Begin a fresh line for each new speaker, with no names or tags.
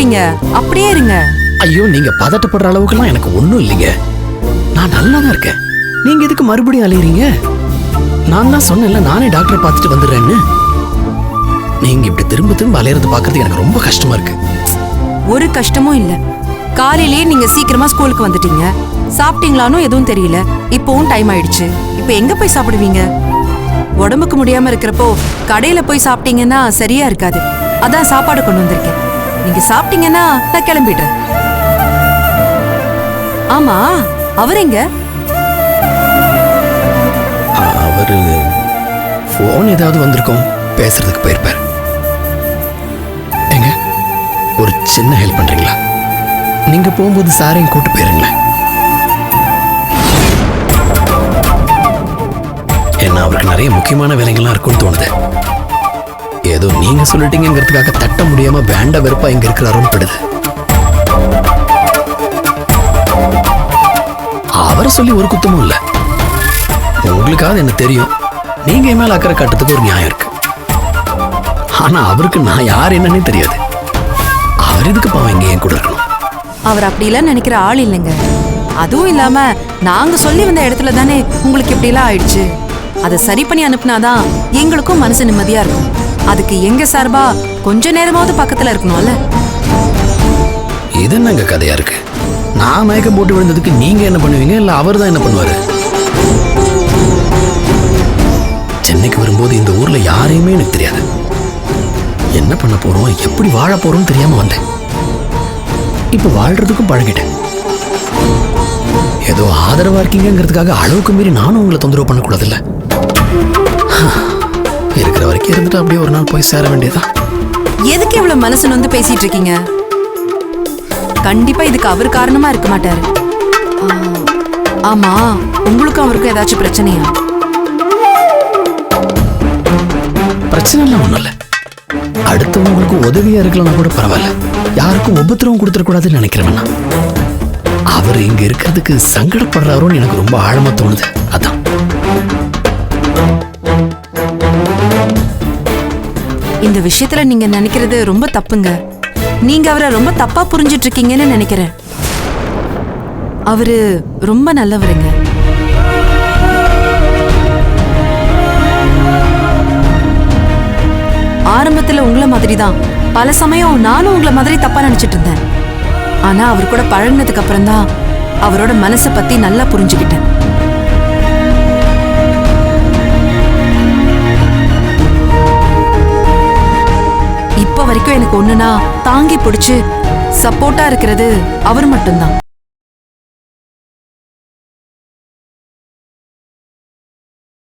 பதட்டப்படாதீங்க, அப்படியே இருங்க.
ஐயோ, நீங்க பதட்டப்படுற அளவுக்குலாம் எனக்கு ஒண்ணும் இல்லைங்க. நான் நல்லா தான் இருக்கேன். நீங்க எதுக்கு மறுபடியும் அலையறீங்க? நான் தான் சொன்னேன்ல, நானே டாக்டரை பார்த்துட்டு வந்துடுறேன்னு. நீங்க இப்படி திரும்ப திரும்ப அலையறது பார்க்கறது எனக்கு ரொம்ப கஷ்டமா இருக்கு.
ஒரு கஷ்டமும் இல்ல. காலையிலேயே நீங்க சீக்கிரமா ஸ்கூலுக்கு வந்துட்டீங்க. சாப்பிட்டீங்களான்னு எதுவும் தெரியல. இப்பவும் டைம் ஆயிடுச்சு. இப்ப எங்க போய் சாப்பிடுவீங்க? உடம்புக்கு முடியாம இருக்கிறப்போ கடையில போய் சாப்பிட்டீங்கன்னா சரியா இருக்காது. அதான் சாப்பாடு கொண்டு வந்திருக்கேன். நீங்க சாப்பிட்டீங்கன்னா நான் கிளம்பிடுறேன். ஆமா, அவர் எங்க?
அவரு போன் ஏதாவது வந்திருக்கோம், பேசுறதுக்கு போயிருப்பார். எங்க ஒரு சின்ன ஹெல்ப் பண்றீங்களா? நீங்க போகும்போது சாரையும் கூட்டு போயிருங்களேன். என்ன, அவருக்கு நிறைய முக்கியமான வேலைகள்லாம் இருக்கும்னு தோணுது. ஏதோ நீங்க சொல்லிட்டீங்கிறதுக்காக தட்ட முடியாம வேண்ட வெறுப்பா இங்க இருக்கிறாரோன்னு படுது. அவரை சொல்லி ஒரு குத்தமும் இல்ல. உங்களுக்காவது என்ன தெரியும், நீங்க என் மேல அக்கறை காட்டுறதுக்கு ஒரு நியாயம் இருக்கு. ஆனா அவருக்கு நான் யார் என்னன்னே தெரியாது. அவர் எதுக்கு பாவம் இங்க என் கூட இருக்கணும்?
அவர் அப்படிலாம் நினைக்கிற ஆள் இல்லைங்க. அதுவும் இல்லாம நாங்க சொல்லி வந்த இடத்துல தானே உங்களுக்கு இப்படி எல்லாம் ஆயிடுச்சு. அதை சரி பண்ணி அனுப்புனாதான் எங்களுக்கும் மனசு நிம்மதியா இருக்கும். அதுக்கு எங்க சார்பா கொஞ்ச நேரமாவது பக்கத்துல இருக்கணும்ல.
இது என்னங்க கதையா இருக்கு? நான் மயக்கம் போட்டு விழுந்ததுக்கு நீங்க என்ன பண்ணுவீங்க, இல்ல அவர் தான் என்ன பண்ணுவாரு? சென்னைக்கு வரும்போது இந்த ஊர்ல யாரையுமே எனக்கு தெரியாது. என்ன பண்ண போறோம், எப்படி வாழ போறோம்னு தெரியாம வந்தேன். இப்ப வாழ்றதுக்கும் பழகிட்டேன். ஏதோ ஆதரவா இருக்கீங்கிறதுக்காக அளவுக்கு மீறி நானும் உங்களை தொந்தரவு பண்ணக்கூடாதுல்ல. இருக்கிற வரைக்கும் இருந்துட்டு அப்படியே ஒரு நாள் போய் சேர வேண்டியதான்.
எதுக்கு இவ்வளவு மனசு வந்து பேசிட்டு இருக்கீங்க? கண்டிப்பா இதுக்கு அவர் காரணமா இருக்க மாட்டாரு. ஆமா, உங்களுக்கும் அவருக்கும் ஏதாச்சும் பிரச்சனையா?
பிரச்சனை எல்லாம் ஒண்ணும் இல்ல. அடுத்தவங்களுக்கு உதவியா இருக்கலாம் கூட பரவாயில்ல. யாருக்கும் உபத்திரவம் கொடுத்துடக்கூடாதுன்னு நினைக்கிறேன். அவர் இங்க இருக்கிறதுக்கு சங்கடப்படுறாரோன்னு எனக்கு ரொம்ப ஆழமா தோணுது. அதான்.
இந்த விஷயத்துல நீங்க நினைக்கிறது ரொம்ப தப்புங்க. நீங்க அவரை ரொம்ப தப்பா புரிஞ்சிட்டு இருக்கீங்கன்னு நினைக்கிறேன். அவரு ரொம்ப நல்லவருங்க. ஆரம்பத்துல உங்களை மாதிரிதான் பல சமயம் நானும் உங்களை மாதிரி தப்பா நினைச்சிட்டு இருந்தேன். ஆனா அவர் கூட பழகினதுக்கு அப்புறம் தான் அவரோட மனசை பத்தி நல்லா புரிஞ்சுக்கிட்டேன். இப்ப வரைக்கும் எனக்கு ஒண்ணுனா தாங்கி பிடிச்சு சப்போர்ட்டா இருக்கிறது அவர் மட்டும்தான்.